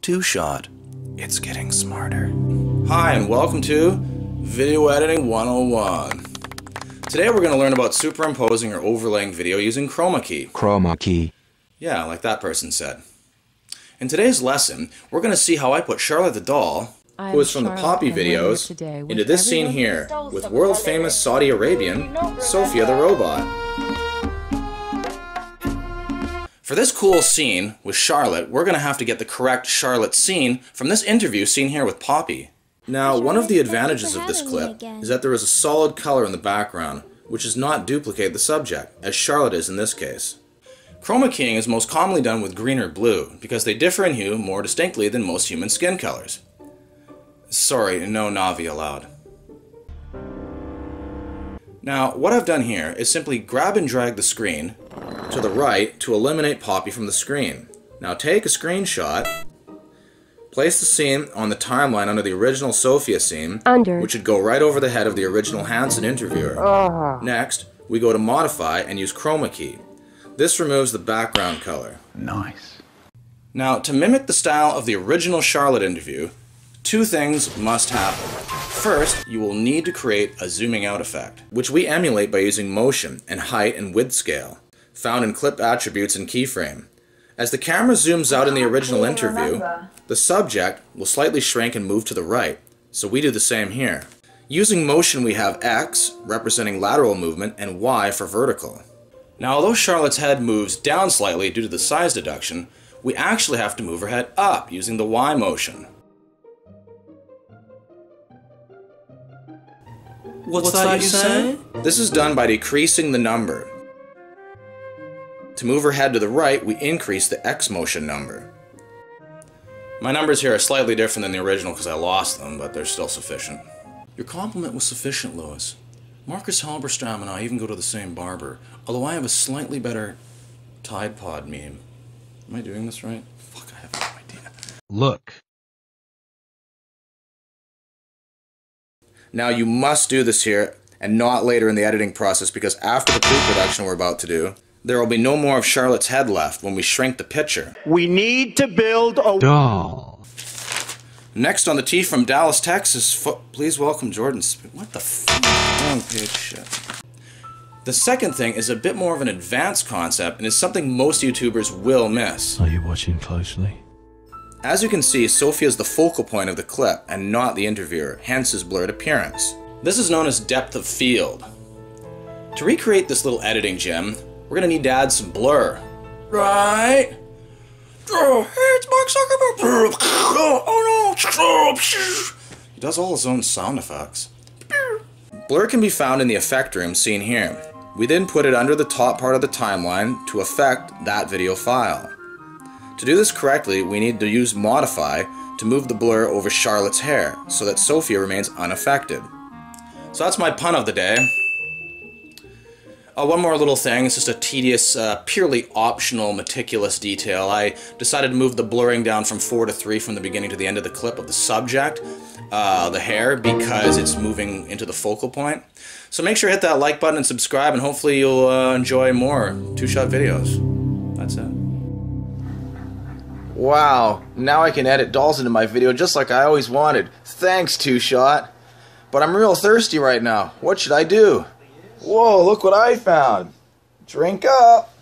Two-Shot. It's getting smarter. Hi, and welcome to Video Editing 101. Today we're going to learn about superimposing or overlaying video using Chroma key. Chroma key. Yeah, like that person said. In today's lesson, we're going to see how I put Charlotte the doll, who is from the Poppy videos, into this scene here with world-famous Saudi Arabian Sophia the Robot. For this cool scene with Charlotte, we're going to have to get the correct Charlotte scene from this interview seen here with Poppy. Now, one of the advantages of this clip is that there is a solid color in the background, which does not duplicate the subject, as Charlotte is in this case. Chroma keying is most commonly done with green or blue, because they differ in hue more distinctly than most human skin colors. Sorry, no Navi allowed. Now, what I've done here is simply grab and drag the screen to the right to eliminate Poppy from the screen. Now take a screenshot, place the scene on the timeline under the original Sophia scene, which would go right over the head of the original Hansen interviewer. Next, we go to Modify and use Chroma key. This removes the background color. Nice. Now, to mimic the style of the original Charlotte interview, two things must happen. First, you will need to create a zooming out effect, which we emulate by using motion and height and width scale, found in clip attributes and keyframe. As the camera zooms out in the original interview, the subject will slightly shrink and move to the right, so we do the same here. Using motion, we have X, representing lateral movement, and Y for vertical. Now, although Charlotte's head moves down slightly due to the size deduction, we actually have to move her head up using the Y motion. What's that you say? This is done by decreasing the number. To move her head to the right, we increase the X motion number. My numbers here are slightly different than the original because I lost them, but they're still sufficient. Your compliment was sufficient, Lewis. Marcus Halberstam and I even go to the same barber, although I have a slightly better Tide Pod meme. Am I doing this right? Fuck, I have no idea. Look. Now you must do this here and not later in the editing process, because after the pre-production we're about to do, there will be no more of Charlotte's head left when we shrink the picture. We need to build a Doll. Next on the T from Dallas, Texas, please welcome Jordan. What the fuck? Wrong page shit. The second thing is a bit more of an advanced concept and is something most YouTubers will miss. Are you watching closely? As you can see, Sophia is the focal point of the clip and not the interviewer, hence his blurred appearance. This is known as depth of field. To recreate this little editing gem, we're gonna need to add some blur. Right? Oh, hey, it's Mark Zuckerberg. Oh no. He does all his own sound effects. Blur can be found in the effect room seen here. We then put it under the top part of the timeline to affect that video file. To do this correctly, we need to use Modify to move the blur over Charlotte's hair so that Sophia remains unaffected. So that's my pun of the day. One more little thing, it's just a tedious, purely optional, meticulous detail. I decided to move the blurring down from 4 to 3 from the beginning to the end of the clip of the subject, the hair, because it's moving into the focal point. So make sure to hit that like button and subscribe, and hopefully you'll enjoy more two-shot videos. That's it. Wow, now I can edit dolls into my video just like I always wanted. Thanks, Two-Shot. But I'm real thirsty right now. What should I do? Whoa, look what I found. Drink up.